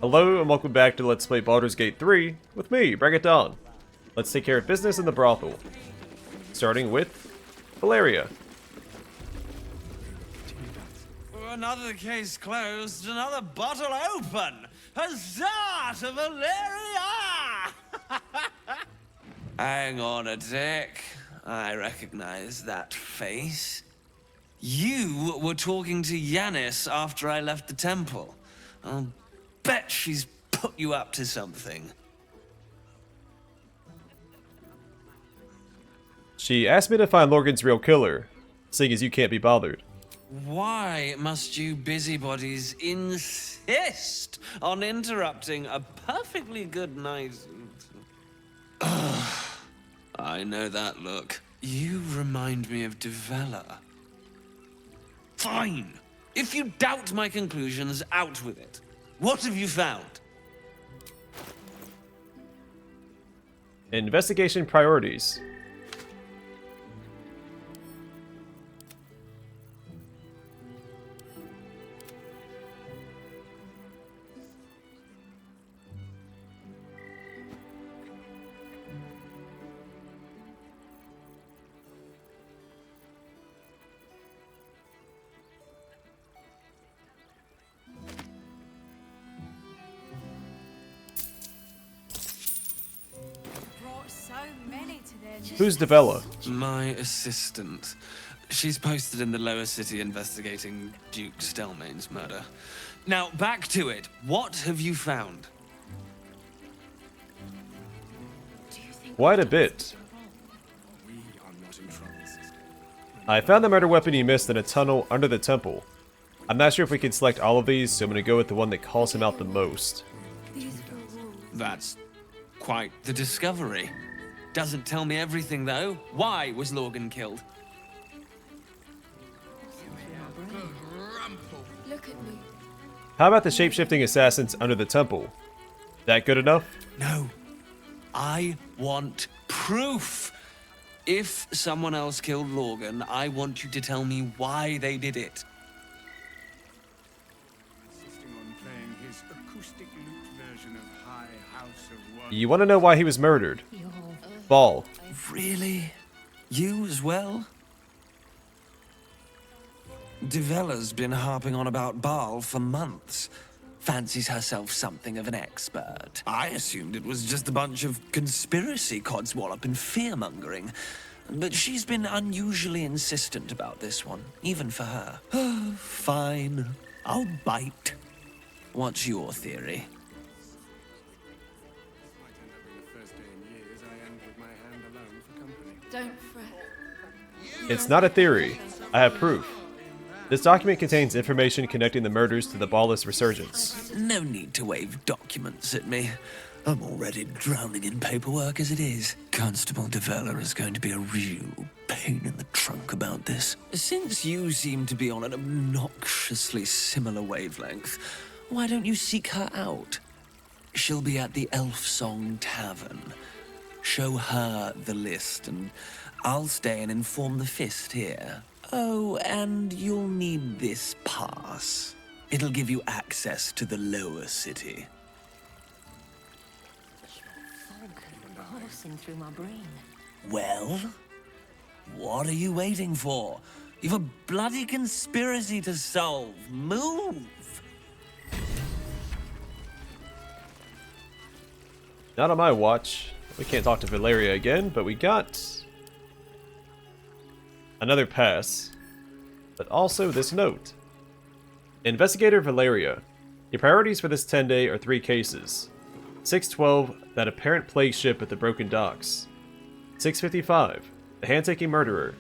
Hello and welcome back to Let's Play Baldur's Gate 3 with me, Bring It Down. Let's take care of business in the brothel. Starting with Valeria. Another case closed, another bottle open. Huzzah to Valeria! Hang on a tick. I recognize that face. You were talking to Yanis after I left the temple. I'll bet she's put you up to something. She asked me to find Lorgan's real killer, seeing as you can't be bothered. Why must you busybodies insist on interrupting a perfectly good night? Ugh, I know that look. You remind me of Devella. Fine. If you doubt my conclusions, out with it. What have you found? Investigation priorities. Who's Devella? My assistant. She's posted in the lower city investigating Duke Stelmane's murder. Now, back to it. What have you found? Quite a bit. I found the murder weapon you missed in a tunnel under the temple. I'm not sure if we can select all of these, so I'm going to go with the one that calls him out the most. That's quite the discovery. Doesn't tell me everything, though. Why was Lorgan killed? Look at me. How about the shape-shifting assassins under the temple? That good enough? No. I want proof. If someone else killed Lorgan, I want you to tell me why they did it. You want to know why he was murdered? Ball. Really? You as well? Devella's been harping on about Baal for months. Fancies herself something of an expert. I assumed it was just a bunch of conspiracy codswallop and fear-mongering. But she's been unusually insistent about this one, even for her. Fine. I'll bite. What's your theory? Don't fret. It's not a theory. I have proof. This document contains information connecting the murders to the Ballis resurgence. No need to wave documents at me. I'm already drowning in paperwork as it is. Constable Devella is going to be a real pain in the trunk about this. Since you seem to be on an obnoxiously similar wavelength, why don't you seek her out? She'll be at the Elf Song Tavern. Show her the list, and I'll stay and inform the Fist here. Oh, and you'll need this pass. It'll give you access to the lower city. Coursing through my brain. Well, what are you waiting for? You've a bloody conspiracy to solve. Move! Not on my watch. We can't talk to Valeria again, but we got another pass. But also this note. Investigator Valeria. Your priorities for this 10-day are 3 cases. 612, that apparent plague ship at the broken docks. 655, the hand-taking murderer.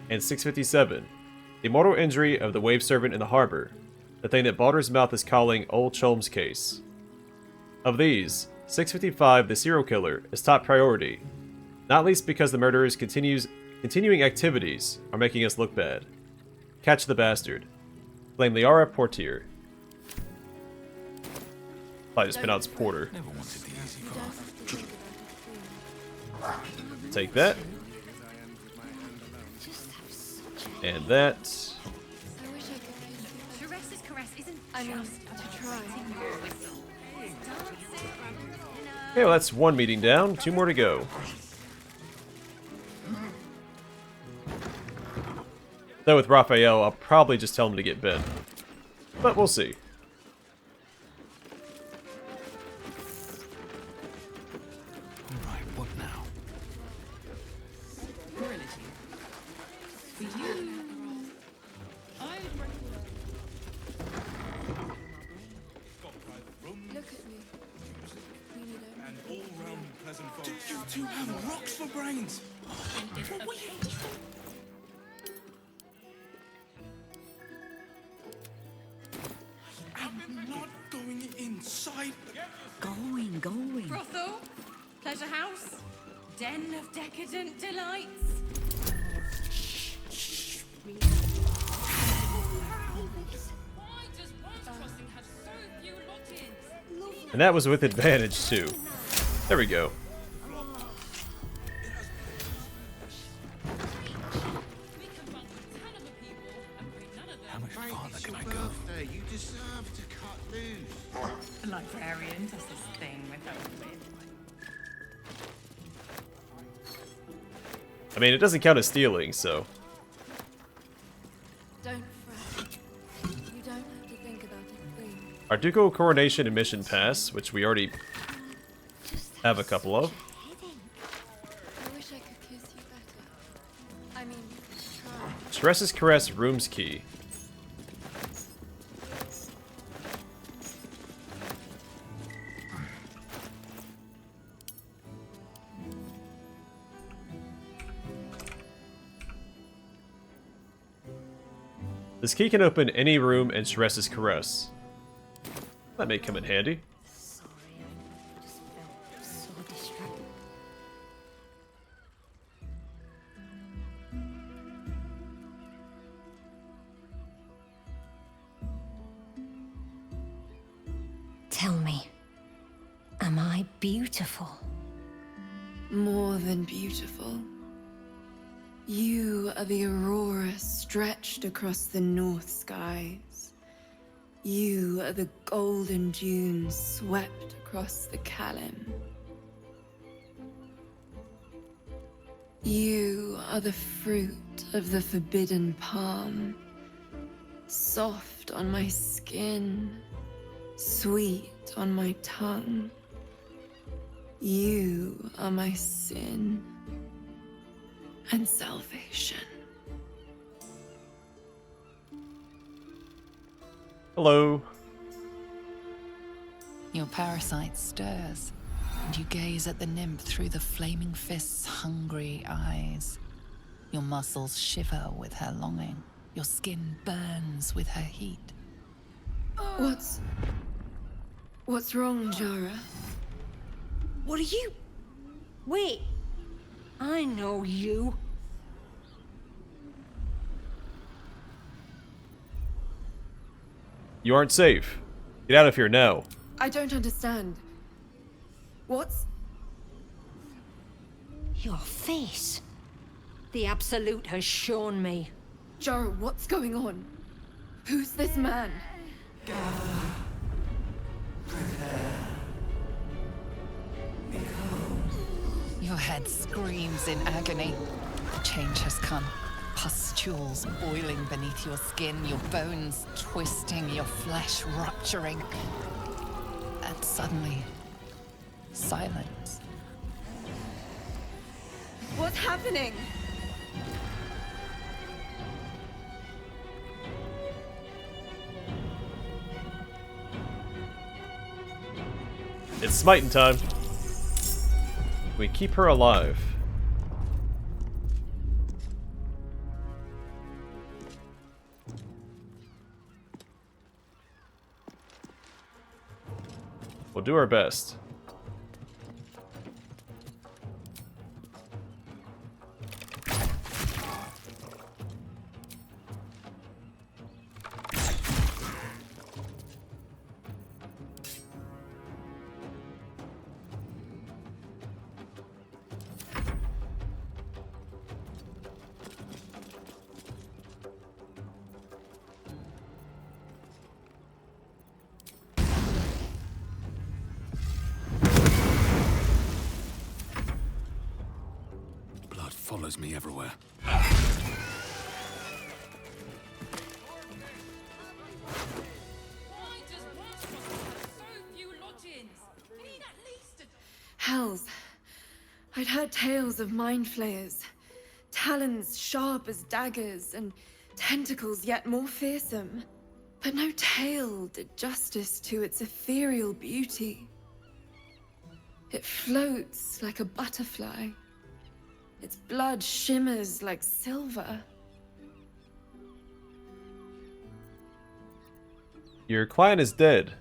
And 657, the mortal injury of the wave servant in the harbor. The thing that Baldur's Mouth is calling Old Cholm's case. Of these, 655, the serial killer, is top priority, not least because the murderer's continuing activities are making us look bad. Catch the bastard. Blame Liara Portier. I just pronounced Porter. Take that. And that. I wish I could. Teresa's caress isn't just to try. Okay, well that's one meeting down, 2 more to go. Though with Raphael, I'll probably just tell him to get bent. But we'll see. Right, what now? Look at me. Really don't. And all-round pleasant folks. Do you two have rocks for brains? I'm not going inside. Going. Brothel, pleasure house, den of decadent delights. Why does Worms Crossing have so few lodgings? And that was with advantage, too. There we go. We can bunk with 10 other people and bring none of them. How much Mate, farther it's can your I go? birthday. You deserve to cut loose. Librarian does this thing with her wit. I mean, it doesn't count as stealing, so... Don't fret. You don't have to think about a thing. Our ducal coronation and mission pass, which we already have a couple of. I wish I could kiss you better. I mean, try. Stress's Caress Rooms Key. This key can open any room in Stress's Caress. That may come in handy. Sorry, I just felt so distracted. Tell me, am I beautiful? More than beautiful. You are the aurora stretched across the north skies. You are the golden dunes swept across the Kalim. You are the fruit of the forbidden palm, soft on my skin, sweet on my tongue. You are my sin and salvation. Hello. Your parasite stirs, and you gaze at the nymph through the flaming fist's hungry eyes. Your muscles shiver with her longing. Your skin burns with her heat. What's wrong, Jara? What are you? Wait, I know you. You aren't safe. Get out of here now. I don't understand. What's... Your face. The Absolute has shown me. Jara, what's going on? Who's this man? Your head screams in agony. The change has come. Pustules boiling beneath your skin, your bones twisting, your flesh rupturing. And suddenly, silence. What's happening? It's smiting time. We keep her alive. We'll do our best. follows me everywhere. Why does Witch Crossing have so few lodgings? We need at least a... Hells. I'd heard tales of mind flayers. Talons sharp as daggers, and tentacles yet more fearsome. But no tale did justice to its ethereal beauty. It floats like a butterfly. Its blood shimmers like silver. Your client is dead.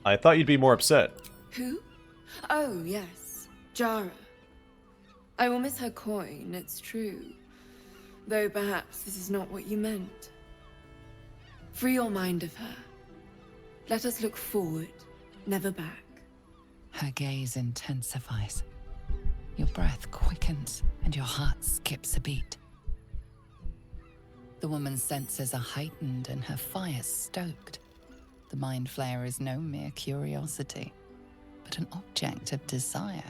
I thought you'd be more upset. Who? Oh, yes. Jara. I will miss her coin, it's true. Though perhaps this is not what you meant. Free your mind of her. Let us look forward, never back. Her gaze intensifies. Your breath quickens and your heart skips a beat. The woman's senses are heightened and her fire stoked. The mind flayer is no mere curiosity, but an object of desire.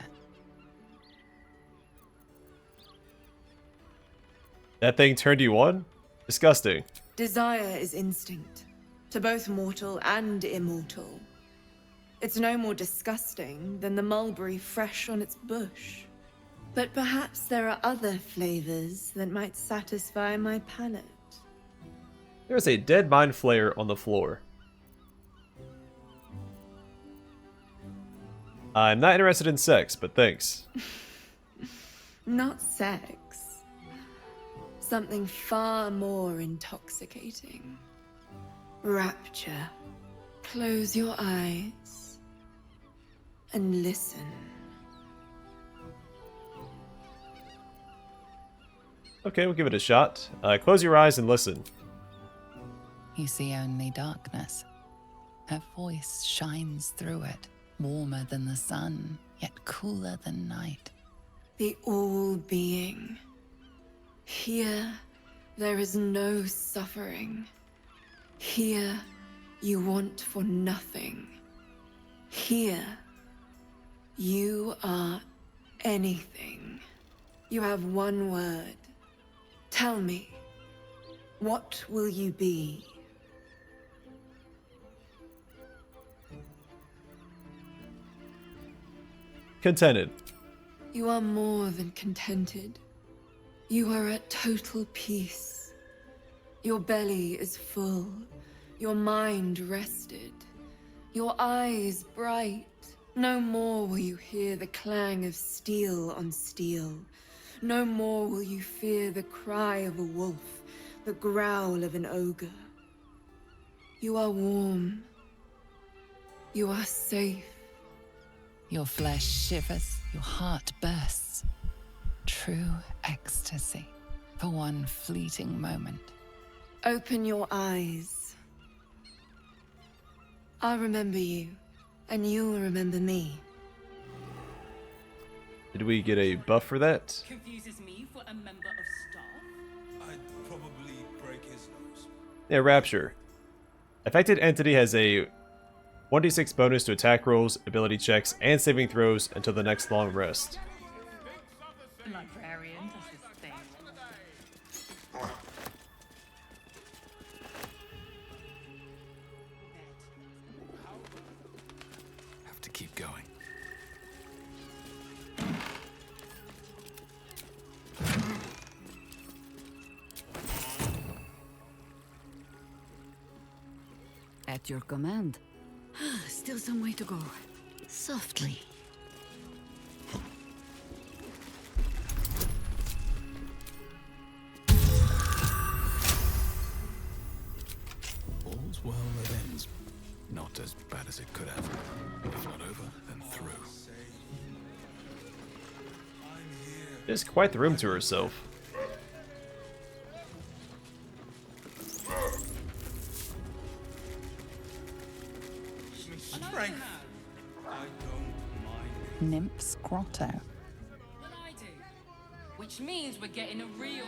That thing turned you on? Disgusting. Desire is instinct, to both mortal and immortal. It's no more disgusting than the mulberry fresh on its bush. But perhaps there are other flavors that might satisfy my palate. There's a dead mind flayer on the floor. I'm not interested in sex, but thanks. Not sex. Something far more intoxicating. Rapture. Close your eyes and listen. Okay, we'll give it a shot. Close your eyes and listen. You see only darkness. Her voice shines through it, warmer than the sun, yet cooler than night. The all-being. Here, there is no suffering. Here, you want for nothing. Here, you are anything. You have one word. Tell me, what will you be? Contented. You are more than contented. You are at total peace. Your belly is full, your mind rested, your eyes bright. No more will you hear the clang of steel on steel. No more will you fear the cry of a wolf, the growl of an ogre. You are warm. You are safe. Your flesh shivers, your heart bursts. True ecstasy for one fleeting moment. Open your eyes. I'll remember you, and you'll remember me. Did we get a buff for that? Confuses me for a member of staff. I'd probably break his nose. Yeah, Rapture. Affected entity has a 1d6 bonus to attack rolls, ability checks, and saving throws until the next long rest. The librarian does this thing. Have to keep going. At your command. Still some way to go. Softly. All's well that ends. Not as bad as it could have. If not over, then through. She has quite the room to herself. Strength. I don't mind. Nymph's Grotto. Well, I do. Which means we're getting a real room.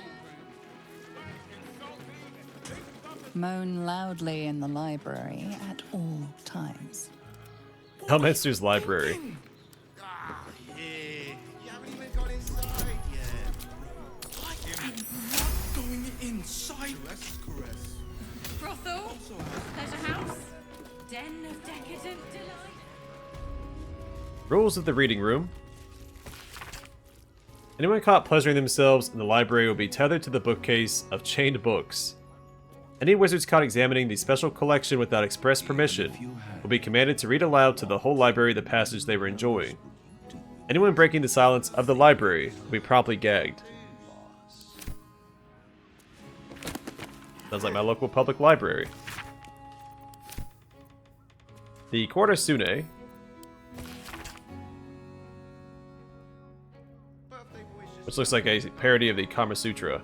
Moan loudly in the library at all times. Elminster's library. Ah, here. You haven't even got inside yet. I Pleasure house. Den of decadent delight. Rules of the reading room. Anyone caught pleasuring themselves in the library will be tethered to the bookcase of chained books. Any wizards caught examining the special collection without express permission will be commanded to read aloud to the whole library the passage they were enjoying. Anyone breaking the silence of the library will be promptly gagged. Sounds like my local public library. The Quarta Sune. Which looks like a parody of the Kama Sutra.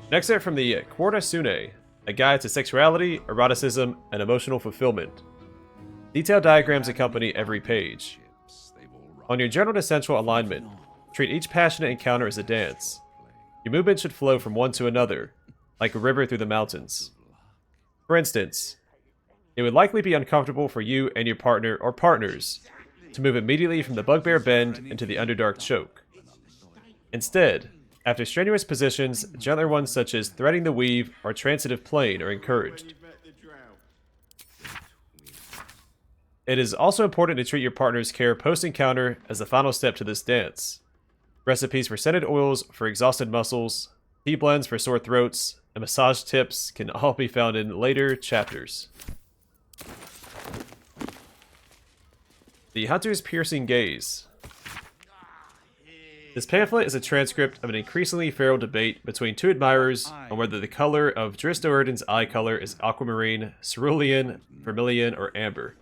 An excerpt from the Quarta Sune, a guide to sexuality, eroticism, and emotional fulfillment. Detailed diagrams accompany every page. On your general to central alignment, treat each passionate encounter as a dance. Your movement should flow from one to another, like a river through the mountains. For instance, it would likely be uncomfortable for you and your partner or partners to move immediately from the Bugbear Bend into the Underdark Choke. Instead, after strenuous positions, gentler ones such as threading the weave or transitive plane are encouraged. It is also important to treat your partner's care post-encounter as the final step to this dance. Recipes for scented oils for exhausted muscles, tea blends for sore throats, and massage tips can all be found in later chapters. The Hunter's Piercing Gaze. This pamphlet is a transcript of an increasingly feral debate between two admirers on whether the color of Dristo Erden's eye color is aquamarine, cerulean, vermilion, or amber.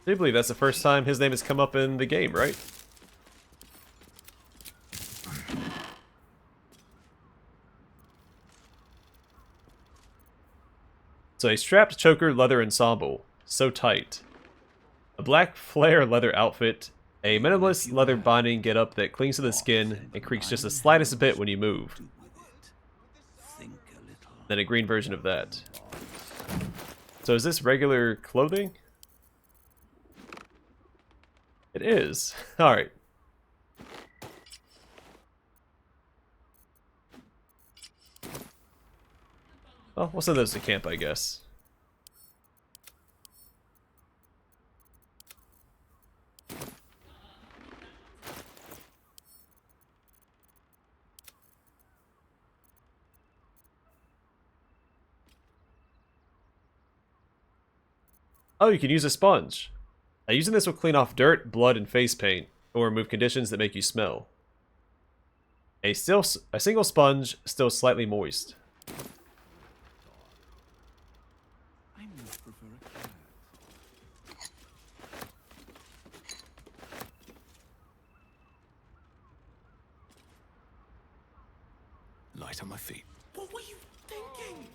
I do believe that's the first time his name has come up in the game, right? So a strapped choker leather ensemble, so tight. A black flare leather outfit, a minimalist leather binding getup that clings to the skin and creaks just the slightest bit when you move. Then a green version of that. So is this regular clothing? It is. Alright. Well, we'll send those to camp, I guess. Oh, you can use a sponge. Using this will clean off dirt, blood, and face paint, or remove conditions that make you smell. A single sponge, still slightly moist. Light on my feet. What were you thinking?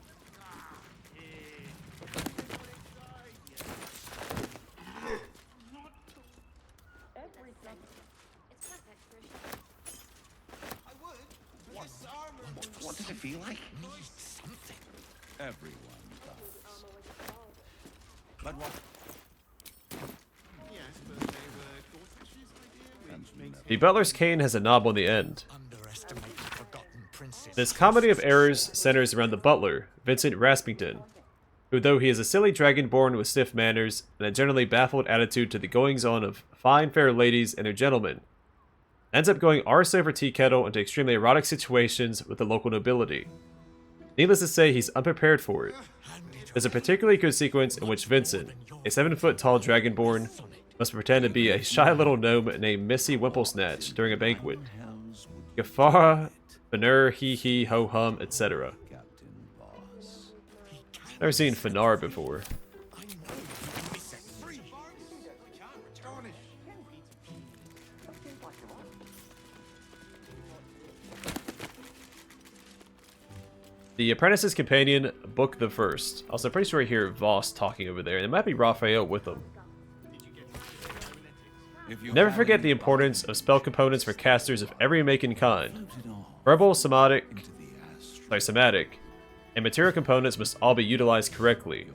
What does it feel like? Something. Everyone does. But what? Yes, but they were Gorsuch's idea, which makes The butler's cane has a knob on the end. Underestimate the forgotten princess. This comedy of errors centers around the butler, Vincent Raspington, who, though he is a silly dragonborn with stiff manners and a generally baffled attitude to the goings-on of fine fair ladies and their gentlemen, ends up going arse over tea kettle into extremely erotic situations with the local nobility. Needless to say, he's unprepared for it. There's a particularly good sequence in which Vincent, a 7-foot-tall dragonborn, must pretend to be a shy little gnome named Missy Wimplesnatch during a banquet. Gafara, Fanar, hee ho hum, etc. Never seen Fanar before. The Apprentice's Companion, Book the First. Also, pretty sure I hear Voss talking over there, and it might be Raphael with him. Never forget the importance of spell components for casters of every make and kind. Verbal, somatic, and material components must all be utilized correctly,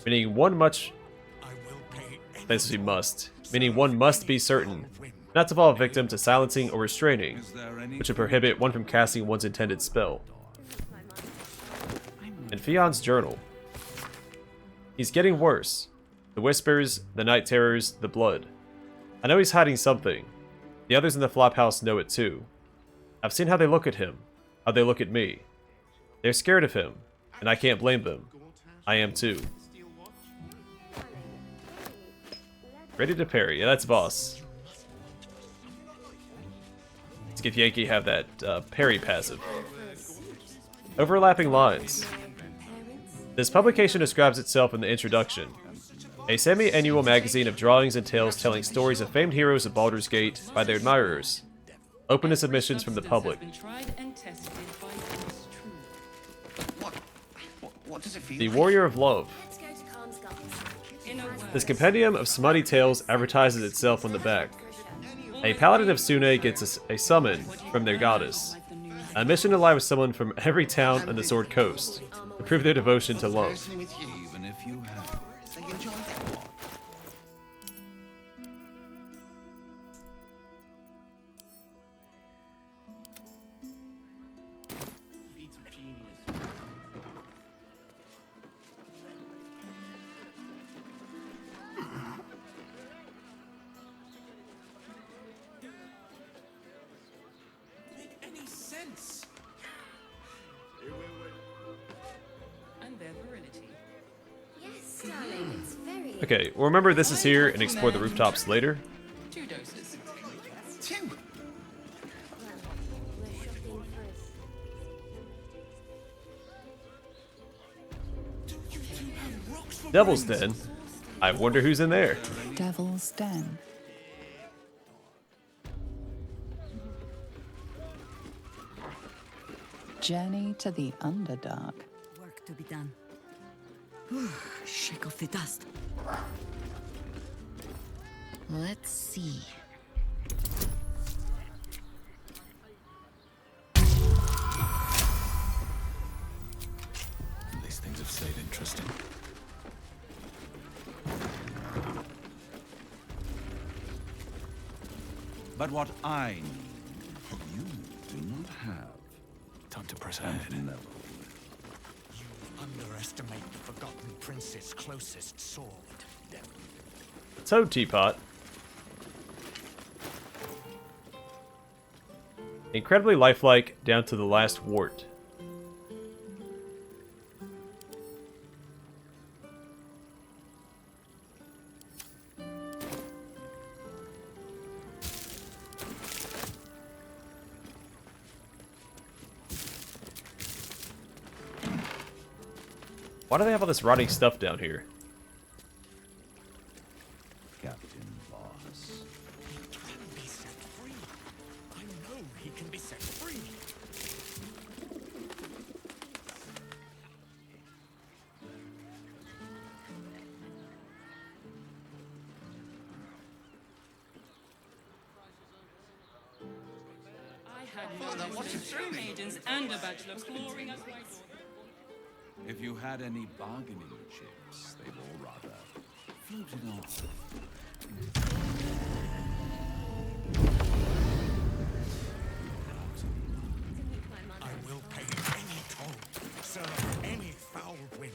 meaning one much... Basically must. meaning one must be certain not to fall victim to silencing or restraining, which would prohibit one from casting one's intended spell. In Fion's journal, he's getting worse. The whispers, the night terrors, the blood. I know he's hiding something. The others in the Flophouse know it too. I've seen how they look at him, how they look at me. They're scared of him, and I can't blame them. I am too. Ready to parry. Yeah, that's boss. Let's get Yankee have that parry passive. Overlapping lines. This publication describes itself in the introduction. A semi-annual magazine of drawings and tales telling stories of famed heroes of Baldur's Gate by their admirers. Open to submissions from the public. What does it feel The like? Warrior of Love. This compendium of smutty tales advertises itself on the back. A paladin of Sune gets a summon from their goddess. A mission to lie with someone from every town on the Sword Coast to prove their devotion to love. Personally with you, even if you have. They enjoy that one. Make any sense? And their virility. Yes, darling, it's very. Okay, well remember this is here and explore the rooftops later. 2 doses. Two. We're shopping first. You two have rocks for Devil's brains. Den. I wonder who's in there. Devil's Den. Journey to the Underdark. Work to be done. Shake off the dust. Let's see. These things have stayed interesting. But what I need, you do not have. Time to press ahead. And never. Underestimate the Forgotten Prince's closest sword. Toad Teapot. Incredibly lifelike down to the last wart. Why do they have all this rotting stuff down here? Captain Boss. He can be set free. I know he can be set free. I had more than 3 maidens and a bachelor clawing at my door. If you had any bargaining chips, they've all rather floated off. I will pay any toll, serve any foul wind.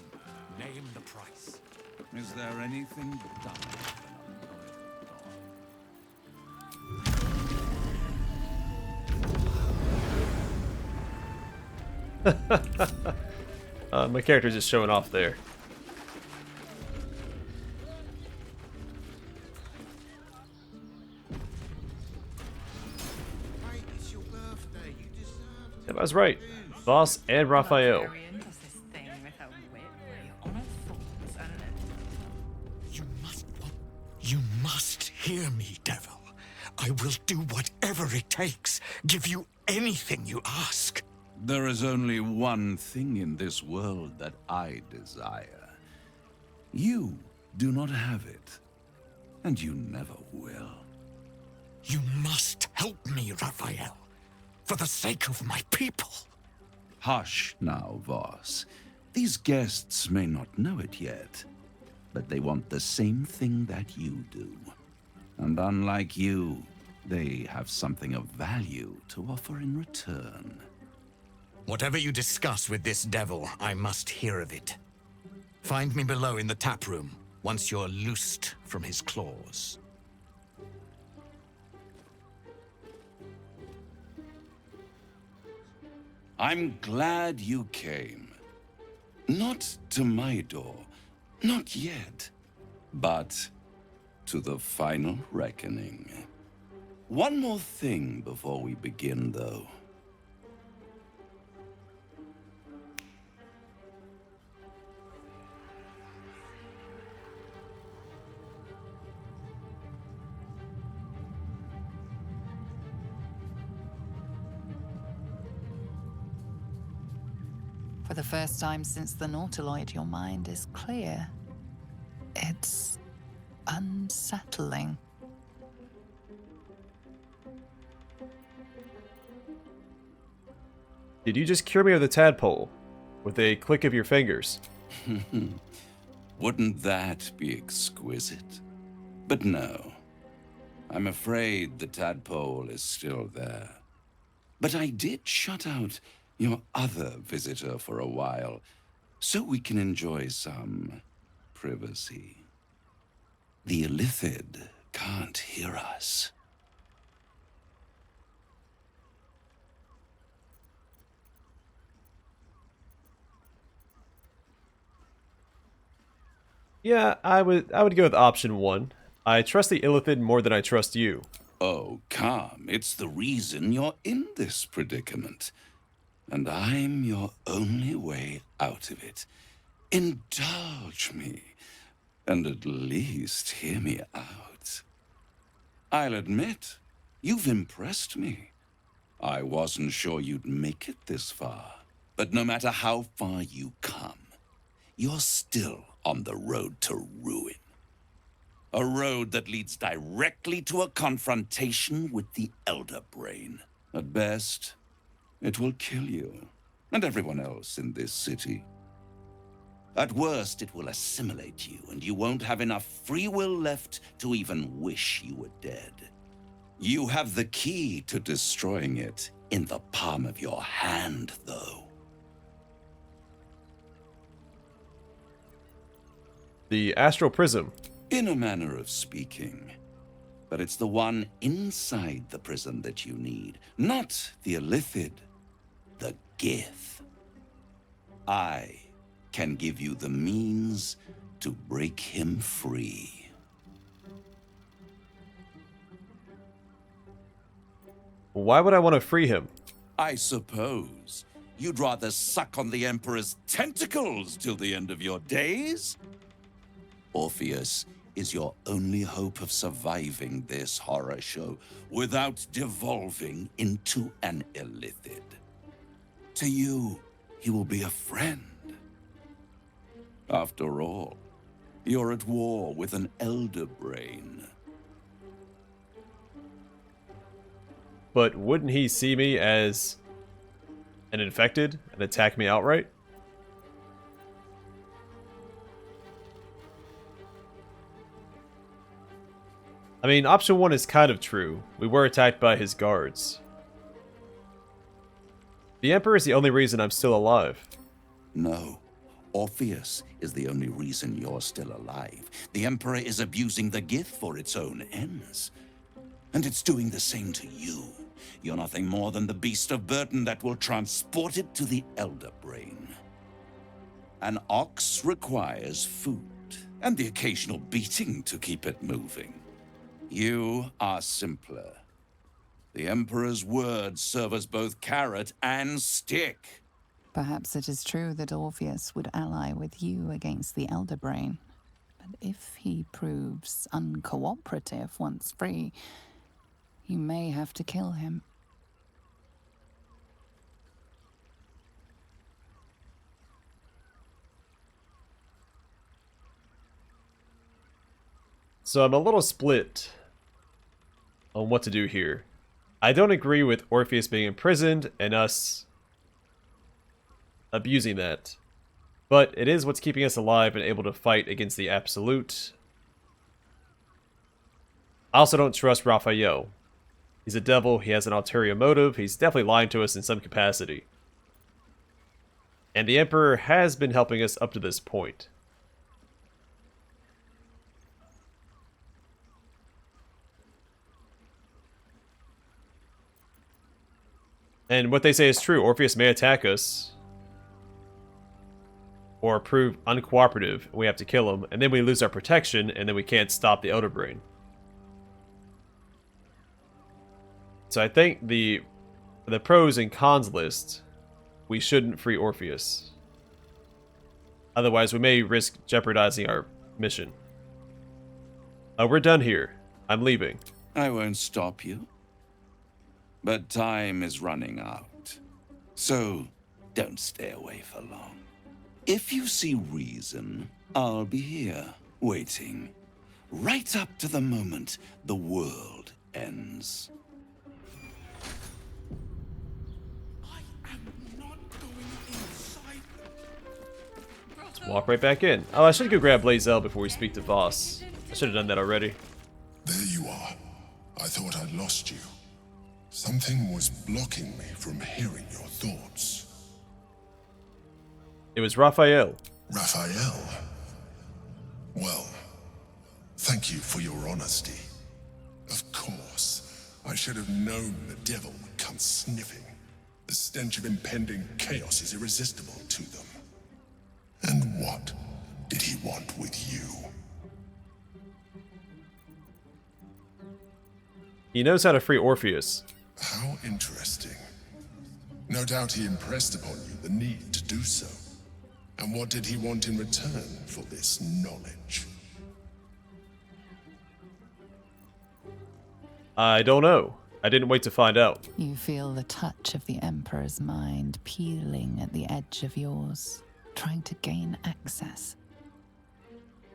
Name the price. Is there anything dumber than a unloyal dog? My character's just showing off there. Mate, it's your birthday. You deserve Yep, I was right. Boss and Raphael. You must hear me, devil. I will do whatever it takes. Give you anything you ask. There is only one thing in this world that I desire. You do not have it, and you never will. You must help me, Raphael. For the sake of my people. Hush now, Voss. These guests may not know it yet, but they want the same thing that you do. And unlike you, they have something of value to offer in return. Whatever you discuss with this devil, I must hear of it. Find me below in the tap room, once you're loosed from his claws. I'm glad you came. Not to my door, not yet, but to the final reckoning. One more thing before we begin, though. For the first time since the Nautiloid, your mind is clear. It's unsettling. Did you just cure me of the tadpole with a click of your fingers? Wouldn't that be exquisite? But no. I'm afraid the tadpole is still there. But I did shut out your other visitor for a while, so we can enjoy some privacy. The Illithid can't hear us. Yeah, I would go with option 1. I trust the Illithid more than I trust you. Oh, calm. It's the reason you're in this predicament. And I'm your only way out of it. Indulge me, and at least hear me out. I'll admit, you've impressed me. I wasn't sure you'd make it this far. But no matter how far you come, you're still on the road to ruin. A road that leads directly to a confrontation with the Elder Brain. At best, it will kill you, and everyone else in this city. At worst, it will assimilate you, and you won't have enough free will left to even wish you were dead. You have the key to destroying it in the palm of your hand, though. The Astral Prism. In a manner of speaking. But it's the one inside the prison that you need, not the Illithid. The Gith. I can give you the means to break him free. Why would I want to free him? I suppose you'd rather suck on the Emperor's tentacles till the end of your days? Orpheus is your only hope of surviving this horror show without devolving into an Illithid. To you, he will be a friend. After all, you're at war with an Elder Brain. But wouldn't he see me as an infected and attack me outright? I mean, option 1 is kind of true. We were attacked by his guards. The Emperor is the only reason I'm still alive. No. Orpheus is the only reason you're still alive. The Emperor is abusing the Gith for its own ends. And it's doing the same to you. You're nothing more than the beast of burden that will transport it to the Elder Brain. An ox requires food, and the occasional beating to keep it moving. You are simpler. The Emperor's words serve as both carrot and stick. Perhaps it is true that Orpheus would ally with you against the Elder Brain. But if he proves uncooperative once free, you may have to kill him. So I'm a little split on what to do here. I don't agree with Orpheus being imprisoned and us abusing that. But it is what's keeping us alive and able to fight against the Absolute. I also don't trust Raphael. He's a devil, he has an ulterior motive, he's definitely lying to us in some capacity. And the Emperor has been helping us up to this point. And what they say is true. Orpheus may attack us. Or prove uncooperative, and we have to kill him. And then we lose our protection, and then we can't stop the Elder Brain. So I think the pros and cons list, we shouldn't free Orpheus. Otherwise, we may risk jeopardizing our mission. We're done here. I'm leaving. I won't stop you. But time is running out. So, don't stay away for long. If you see reason, I'll be here, waiting. Right up to the moment the world ends. Let's walk right back in. Oh, I should go grab Blazel before we speak to Voss. I should have done that already. There you are. I thought I'd lost you. Something was blocking me from hearing your thoughts. It was Raphael. Raphael? Well, thank you for your honesty. Of course, I should have known the devil would come sniffing. The stench of impending chaos is irresistible to them. And what did he want with you? He knows how to free Orpheus. How interesting. No doubt he impressed upon you the need to do so. And what did he want in return for this knowledge? I don't know. I didn't wait to find out. You feel the touch of the Emperor's mind peeling at the edge of yours, trying to gain access.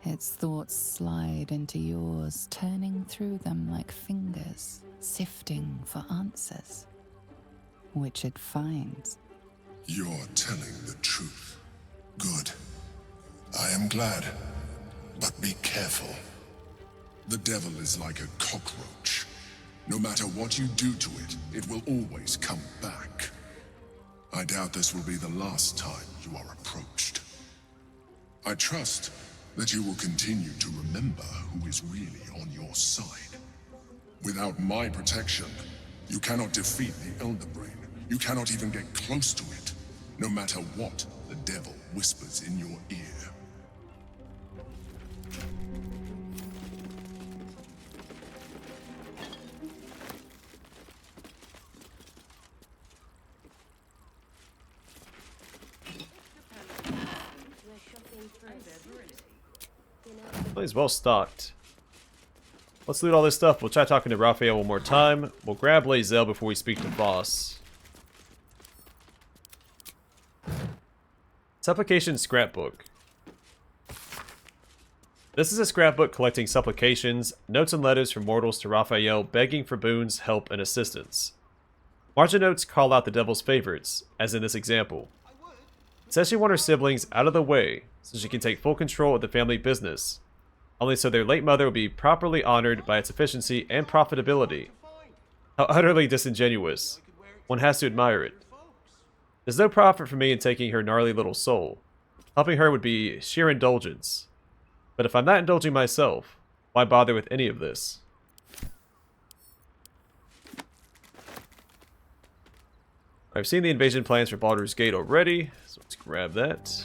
Its thoughts slide into yours, turning through them like fingers, sifting for answers, which it finds. You're telling the truth. Good. I am glad. But be careful. The devil is like a cockroach. No matter what you do to it, it will always come back. I doubt this will be the last time you are approached. I trust that you will continue to remember who is really on your side. Without my protection, you cannot defeat the Elder Brain. You cannot even get close to it, no matter what the devil whispers in your ear. Well, he's well stocked. Let's loot all this stuff. We'll try talking to Raphael one more time. We'll grab Blazel before we speak to Voss. Supplication Scrapbook. This is a scrapbook collecting supplications, notes and letters from mortals to Raphael begging for boons, help, and assistance. Margin notes call out the devil's favorites, as in this example. It says she wants her siblings out of the way so she can take full control of the family business, only so their late mother will be properly honored by its efficiency and profitability. How utterly disingenuous. One has to admire it. There's no profit for me in taking her gnarly little soul. Helping her would be sheer indulgence. But if I'm not indulging myself, why bother with any of this? I've seen the invasion plans for Baldur's Gate already, so let's grab that.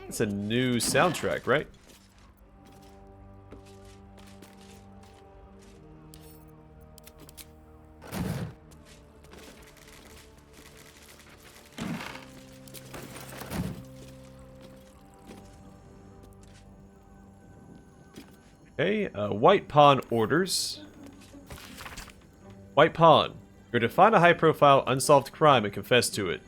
It's a new soundtrack, right? Okay, White Pawn orders. White Pawn. You're to find a high-profile, unsolved crime and confess to it.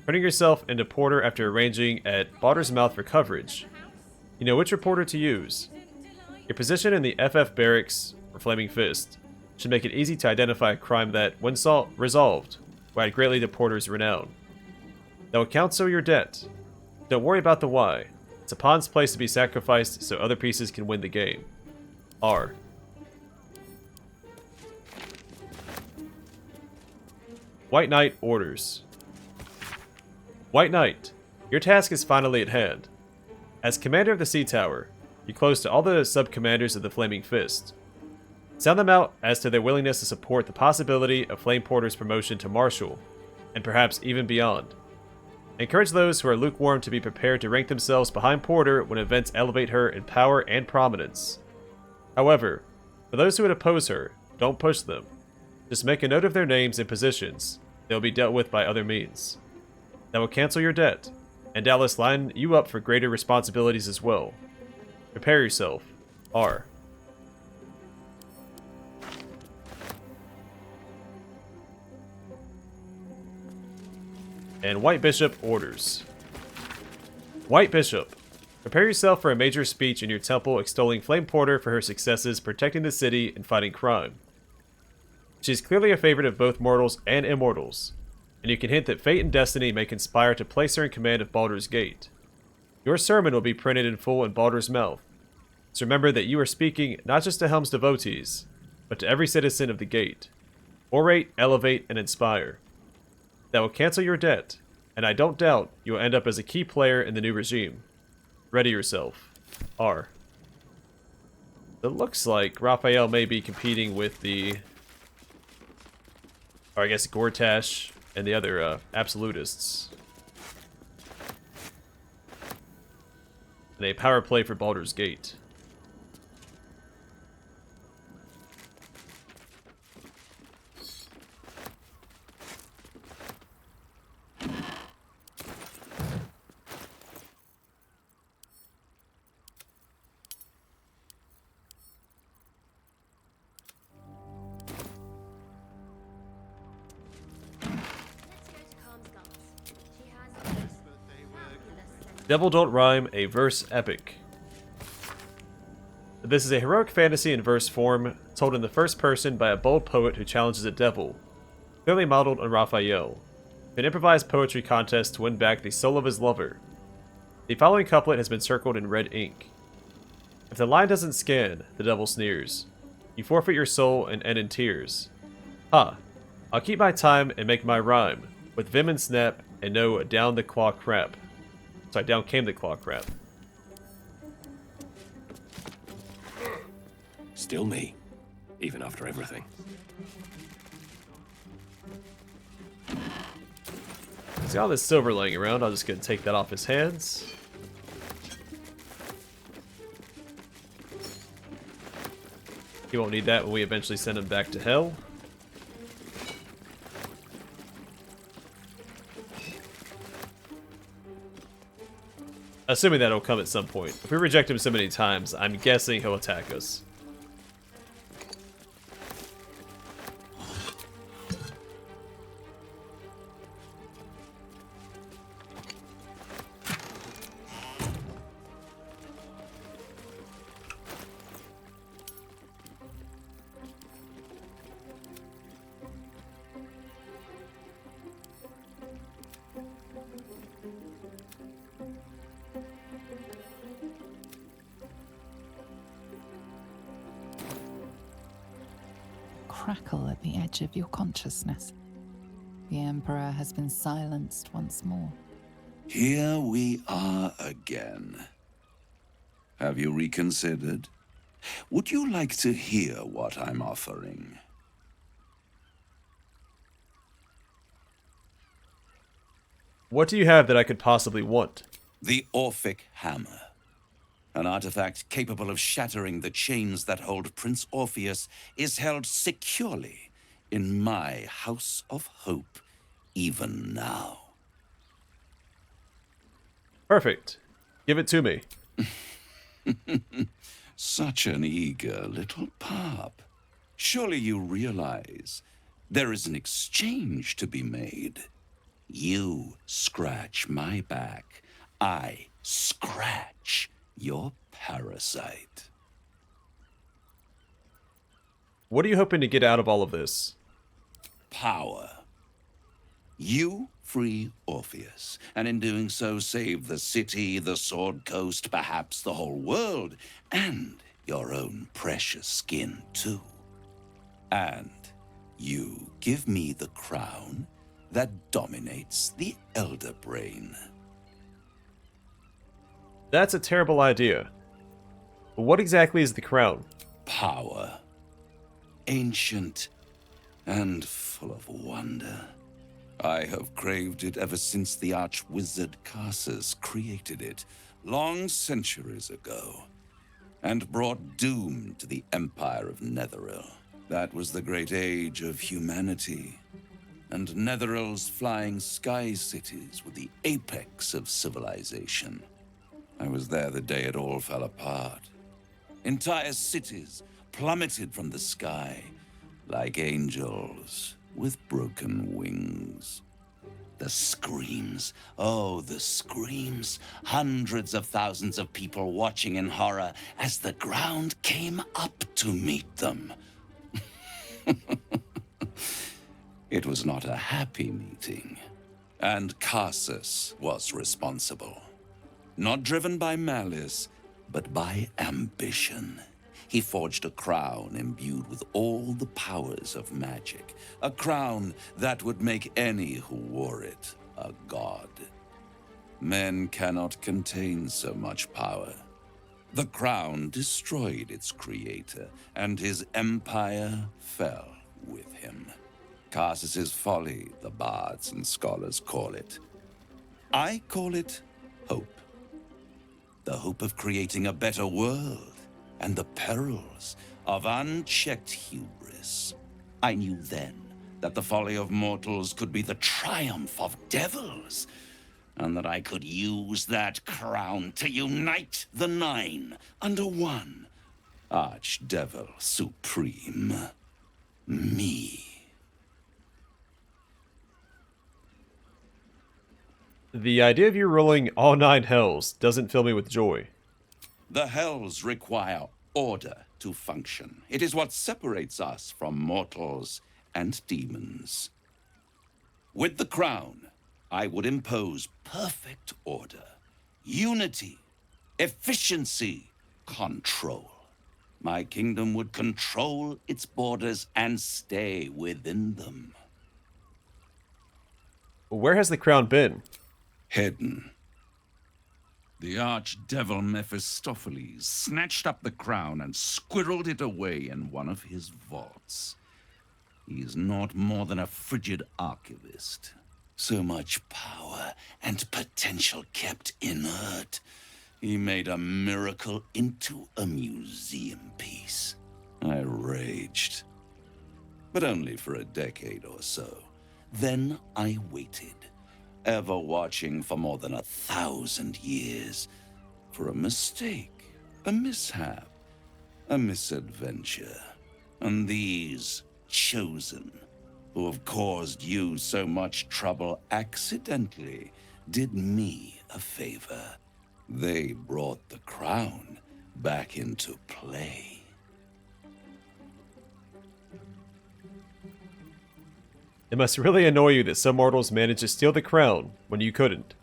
Turning yourself into porter after arranging at Baldur's Mouth for coverage. You know which reporter to use. Your position in the FF barracks, or Flaming Fist, should make it easy to identify a crime that, when resolved, will add greatly to porter's renown. That will counsel your debt. Don't worry about the why. It's a pawn's place to be sacrificed so other pieces can win the game. R. White Knight orders. White Knight, your task is finally at hand. As commander of the Sea Tower, you're close to all the sub-commanders of the Flaming Fist. Sound them out as to their willingness to support the possibility of Flame Porter's promotion to Marshal, and perhaps even beyond. Encourage those who are lukewarm to be prepared to rank themselves behind Porter when events elevate her in power and prominence. However, for those who would oppose her, don't push them. Just make a note of their names and positions. They'll be dealt with by other means. That will cancel your debt, and doubtless line you up for greater responsibilities as well. Prepare yourself. R. And White Bishop orders. White Bishop, prepare yourself for a major speech in your temple extolling Flame Porter for her successes protecting the city and fighting crime. She is clearly a favorite of both mortals and immortals, and you can hint that fate and destiny may conspire to place her in command of Baldur's Gate. Your sermon will be printed in full in Baldur's mouth, so remember that you are speaking not just to Helm's devotees, but to every citizen of the Gate. Orate, elevate, and inspire. That will cancel your debt, and I don't doubt you will end up as a key player in the new regime. Ready yourself. R. It looks like Raphael may be competing with the... or I guess Gortash and the other Absolutists. And a power play for Baldur's Gate. Devil Don't Rhyme, a verse epic. This is a heroic fantasy in verse form, told in the first person by a bold poet who challenges a devil, clearly modeled on Raphael, an improvised poetry contest to win back the soul of his lover. The following couplet has been circled in red ink. If the line doesn't scan, the devil sneers. You forfeit your soul and end in tears. Ha! I'll keep my time and make my rhyme, with vim and snap, and no down the claw crap. Sorry, down came the claw crap. Still me, even after everything. He's got all this silver laying around. I'm just gonna take that off his hands. He won't need that when we eventually send him back to hell. Assuming that'll come at some point. If we reject him so many times, I'm guessing he'll attack us. Crackle at the edge of your consciousness. The Emperor has been silenced once more. Here we are again. Have you reconsidered? Would you like to hear what I'm offering? What do you have that I could possibly want? The Orphic Hammer. An artifact capable of shattering the chains that hold Prince Orpheus is held securely in my House of Hope, even now. Perfect. Give it to me. Such an eager little pup. Surely you realize there is an exchange to be made. You scratch my back, I scratch your parasite. What are you hoping to get out of all of this? Power. You free Orpheus, and in doing so save the city, the Sword Coast, perhaps the whole world, and your own precious skin too. And you give me the crown that dominates the Elder Brain. That's a terrible idea. But what exactly is the crown? Power. Ancient and full of wonder. I have craved it ever since the arch-wizard Carsus created it, long centuries ago, and brought doom to the Empire of Netheril. That was the great age of humanity, and Netheril's flying sky cities were the apex of civilization. I was there the day it all fell apart. Entire cities plummeted from the sky, like angels with broken wings. The screams, oh, the screams. Hundreds of thousands of people watching in horror as the ground came up to meet them. It was not a happy meeting, and Carsus was responsible. Not driven by malice, but by ambition. He forged a crown imbued with all the powers of magic. A crown that would make any who wore it a god. Men cannot contain so much power. The crown destroyed its creator, and his empire fell with him. Carsus's folly, the bards and scholars call it. I call it hope. The hope of creating a better world, and the perils of unchecked hubris. I knew then that the folly of mortals could be the triumph of devils, and that I could use that crown to unite the Nine under one Archdevil Supreme. Me. The idea of you ruling all 9 hells doesn't fill me with joy. The hells require order to function. It is what separates us from mortals and demons. With the crown, I would impose perfect order, unity, efficiency, control. My kingdom would control its borders and stay within them. Where has the crown been? Hidden. The archdevil Mephistopheles snatched up the crown and squirreled it away in one of his vaults. He is not more than a frigid archivist. So much power and potential kept inert. He made a miracle into a museum piece. I raged. But only for a decade or so. Then I waited, ever watching for more than 1,000 years, for a mistake, a mishap, a misadventure. And these chosen, who have caused you so much trouble accidentally, did me a favor. They brought the crown back into play. It must really annoy you that some mortals managed to steal the crown when you couldn't.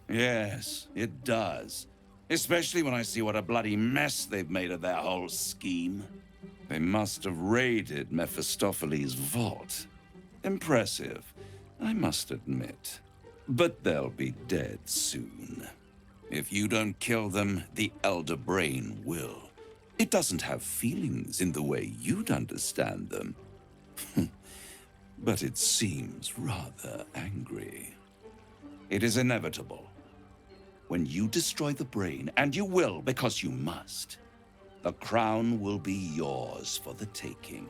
Yes, it does. Especially when I see what a bloody mess they've made of their whole scheme. They must have raided Mephistopheles' vault. Impressive, I must admit. But they'll be dead soon. If you don't kill them, the Elder Brain will. It doesn't have feelings in the way you'd understand them. But it seems rather angry. It is inevitable. When you destroy the brain, and you will because you must, the crown will be yours for the taking.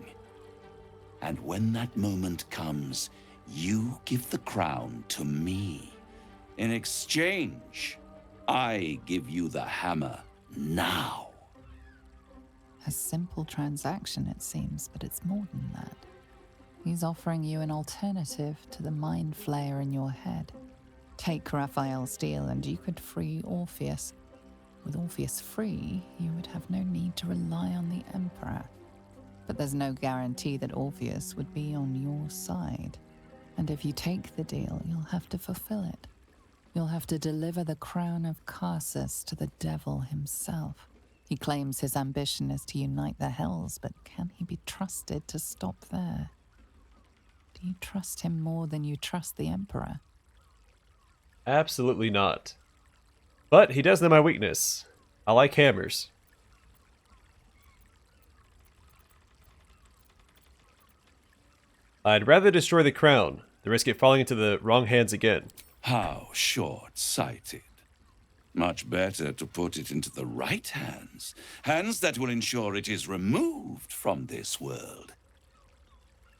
And when that moment comes, you give the crown to me. In exchange, I give you the hammer now. A simple transaction, it seems, but it's more than that. He's offering you an alternative to the mind flayer in your head. Take Raphael's deal and you could free Orpheus. With Orpheus free, you would have no need to rely on the Emperor. But there's no guarantee that Orpheus would be on your side. And if you take the deal, you'll have to fulfill it. You'll have to deliver the crown of Karsus to the devil himself. He claims his ambition is to unite the Hells, but can he be trusted to stop there? Do you trust him more than you trust the Emperor? Absolutely not. But he does know my weakness. I like hammers. I'd rather destroy the crown than risk it falling into the wrong hands again. How short-sighted. Much better to put it into the right hands. Hands that will ensure it is removed from this world.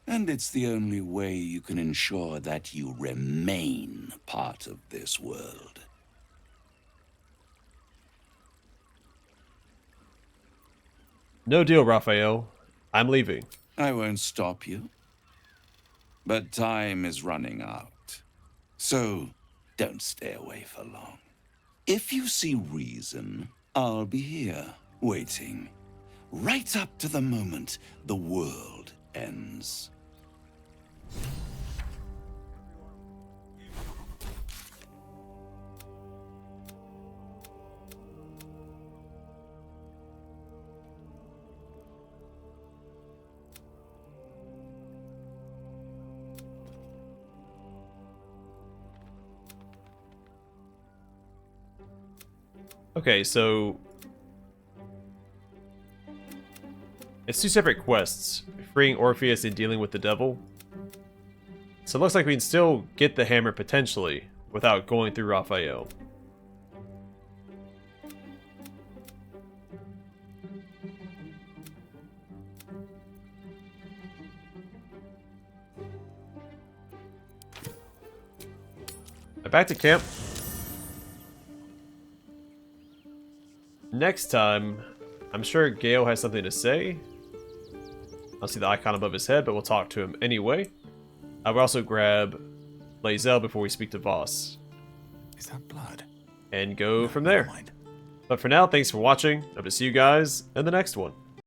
And it's the only way you can ensure that you remain part of this world. No deal, Raphael. I'm leaving. I won't stop you. But time is running out. So, don't stay away for long. If you see reason, I'll be here, waiting. Right up to the moment the world ends. Okay, so it's two separate quests, freeing Orpheus and dealing with the devil. So it looks like we can still get the hammer potentially without going through Raphael. Back to camp. Next time, I'm sure Gale has something to say. I'll see the icon above his head, but we'll talk to him anyway. I will also grab Lae'zel before we speak to Voss. Is that blood? And go from there. But for now, thanks for watching. Hope to see you guys in the next one.